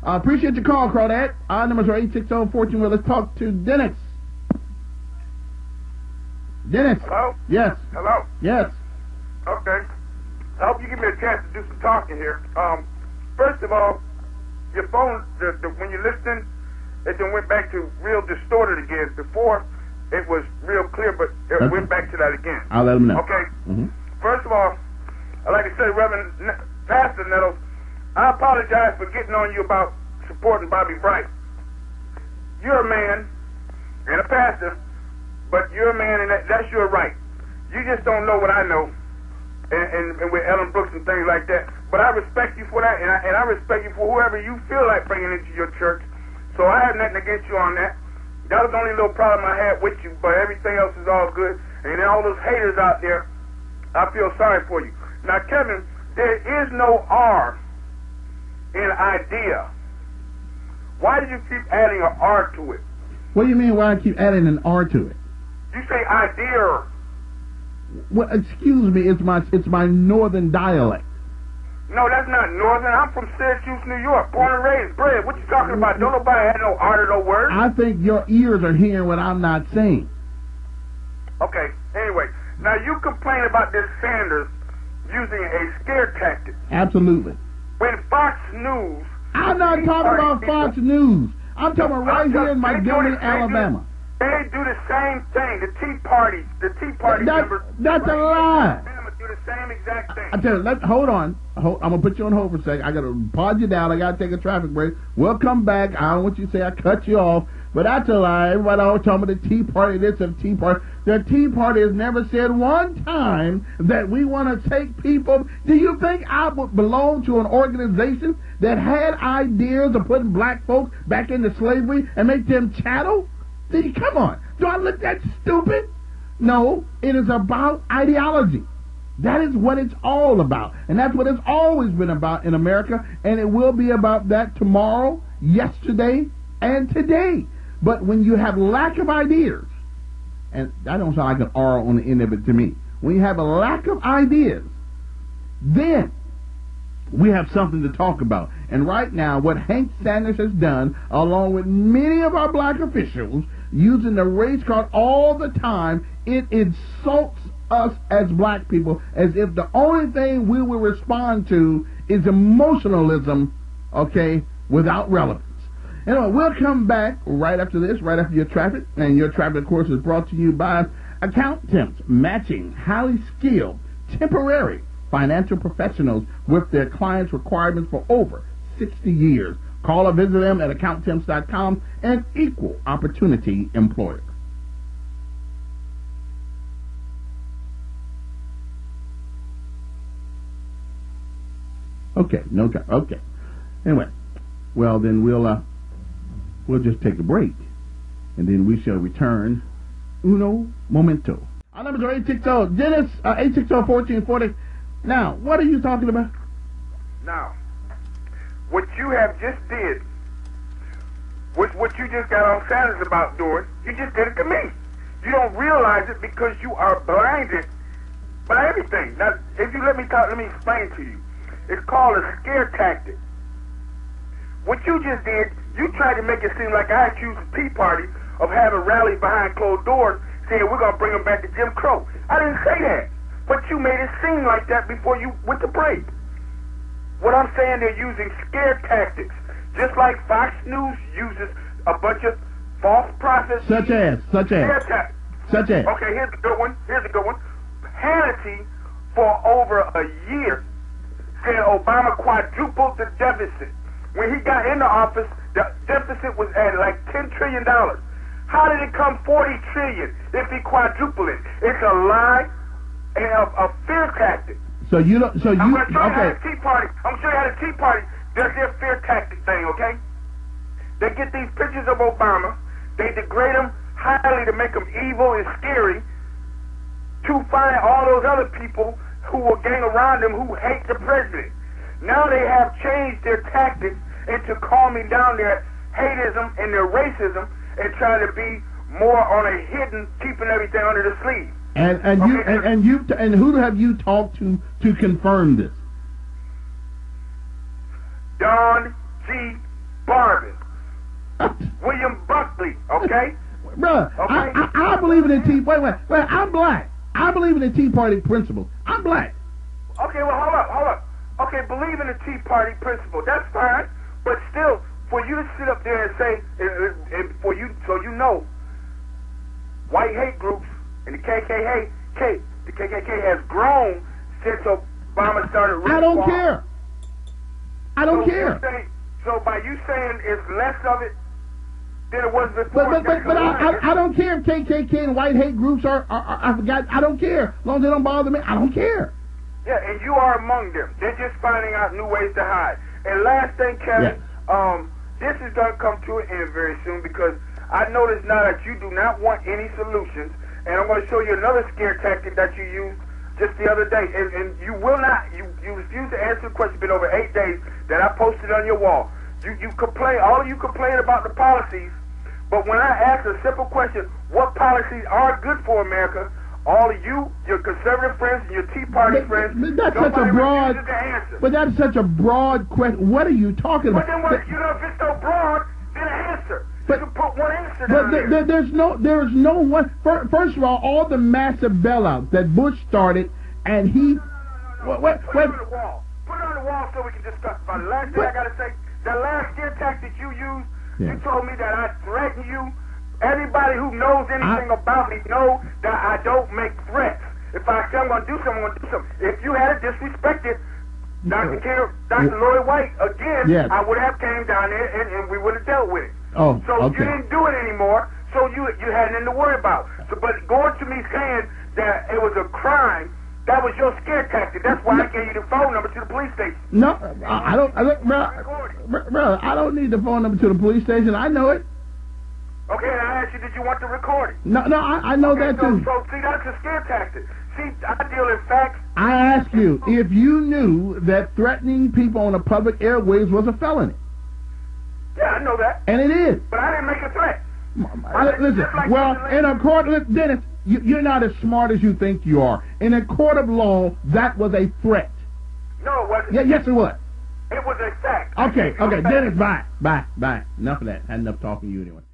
I appreciate your call, Crawdad. Our numbers are 860-14. Well, let's talk to Dennis. Dennis. Hello? Yes. Hello? Yes. Okay. I hope you give me a chance to do some talking here. First of all, your phone, when you're listening, it then went back to real distorted again. Before, it was real clear, but it went back to that again. I'll let him know. Okay. First of all, I'd like to say, Reverend Pastor Nettles, I apologize for getting on you about supporting Bobby Bright. You're a man and a pastor, but you're a man, and that's your right. You just don't know what I know, and with Ellen Brooks and things like that. But I respect you for that, and I respect you for whoever you feel like bringing into your church. So I have nothing against you on that. That was the only little problem I had with you, but everything else is all good. And then all those haters out there, I feel sorry for you. Now, Kevin, there is no R in idea. Why did you keep adding an R to it? What do you mean why I keep adding an R to it? You say idea. Well, excuse me, it's my northern dialect. No, that's not northern. I'm from Syracuse, New York, born and raised, bred. What you talking about? Don't nobody have no R to no words. I think your ears are hearing what I'm not saying. Okay, anyway. Now, you complain about this Sanders using a scare tactic. Absolutely. When Fox News... I'm not talking about Fox News. I'm talking about right here in Montgomery, Alabama. They do the same thing. The Tea Party members... That's a lie. Do the same exact thing. I tell you, hold on. I'm going to put you on hold for a second. I got to pause you down. I got to take a traffic break. We'll come back. I don't want you to say I cut you off, but that's a lie. Everybody always talking about the Tea Party, this and the Tea Party. The Tea Party has never said one time that we want to take people. Do you think I would belong to an organization that had ideas of putting black folks back into slavery and make them chattel? Come on. Do I look that stupid? No, it is about ideology. That is what it's all about. And that's what it's always been about in America. And it will be about that tomorrow, yesterday, and today. But when you have lack of ideas, and that don't sound like an R on the end of it to me. When you have a lack of ideas, then we have something to talk about. And right now, what Hank Sanders has done, along with many of our black officials, using the race card all the time, it insults us as black people as if the only thing we will respond to is emotionalism, okay, without relevance. Anyway, we'll come back right after this, right after your traffic. And your traffic, of course, is brought to you by accountants matching highly skilled, temporary financial professionals with their clients' requirements for over 60 years. Call or visit them at accountants.com, an equal opportunity employer. Okay, no time. Okay. Anyway, well then we'll just take a break, and then we shall return. Uno momento. Our numbers are 860 Dennis 860-1440. Now, what are you talking about? Now, what you have just did, what you just got on Sanders about doing, you just did it to me. You don't realize it because you are blinded by everything. Now, if you let me talk, let me explain to you. It's called a scare tactic. What you just did, you tried to make it seem like I accused the Tea Party of having rallies behind closed doors saying we're going to bring them back to Jim Crow. I didn't say that. But you made it seem like that before you went to break. What I'm saying, they're using scare tactics. Just like Fox News uses a bunch of false prophets. Such as. Okay, here's a good one. Hannity, for over a year, said Obama quadrupled the deficit. When he got into office, the deficit was at like $10 trillion. How did it come $40 trillion if he quadrupled it? It's a lie and a fear tactic. So you don't. So I'm you. going to show you how Okay. the Tea Party. I'm going to show you how the Tea Party does their fear tactic thing. Okay? They get these pictures of Obama. They degrade him highly to make him evil and scary. To find all those other people who will gang around him who hate the president. Now they have changed their tactics into calming down their hateism and their racism and trying to be more on a hidden, keeping everything under the sleeve. And who have you talked to confirm this? Don G. Barvin, William Buckley, okay? Bruh, Okay. I believe in the Tea. Wait, I'm black. I believe in the Tea Party principle. I'm black. Okay, well, hold up. Okay, believe in the Tea Party principle. That's fine, but still, for you to sit up there and say, for you, so you know, white hate groups and the KKK has grown since Obama started. I don't care. I don't care. So by you saying it's less of it than it was before. But I don't care if KKK and white hate groups are I forgot. I don't care. As long as they don't bother me, I don't care. Yeah, and you are among them. They're just finding out new ways to hide. And last thing, Kevin, this is going to come to an end very soon because I noticed now that you do not want any solutions, and I'm going to show you another scare tactic that you used just the other day, and you will not, you refuse to answer the question. It's been over 8 days that I posted on your wall. You complain, all of you complain about the policies, but when I ask a simple question, what policies are good for America, all of you, your conservative friends, and your Tea Party friends, that's such a broad. refuses to answer. But that's such a broad question. What are you talking about? But then, if it's so broad, then answer. You can put one answer down there is no one. First of all the massive bailouts that Bush started, and he. No. Put it on the wall. Put it on the wall so we can discuss about it. Last thing I gotta say, the last scare tactic you used, you told me that I threaten you. Everybody who knows anything about me know that I don't make threats. If I say I'm going to do something, I'm going to do something. If you had disrespected Dr. Lloyd White again, I would have came down there and we would have dealt with it. Oh, so you didn't do it anymore, so you had nothing to worry about. So, but going to me saying that it was a crime, that was your scare tactic. That's why I gave you the phone number to the police station. No, I don't, bro, I don't need the phone number to the police station. I know it. Okay, and I asked you, did you want the recording? No, I know that too. So, see, that's a scare tactic. See, I deal in facts. I ask you if you knew that threatening people on the public airwaves was a felony. Yeah, I know that. And it is. But I didn't make a threat. Listen, in a court, Dennis, you're not as smart as you think you are. In a court of law, that was a threat. No, it wasn't. Yeah, yes, it was. It was a fact. Okay, Dennis, bye. Enough of that. Had enough talking to you anyway.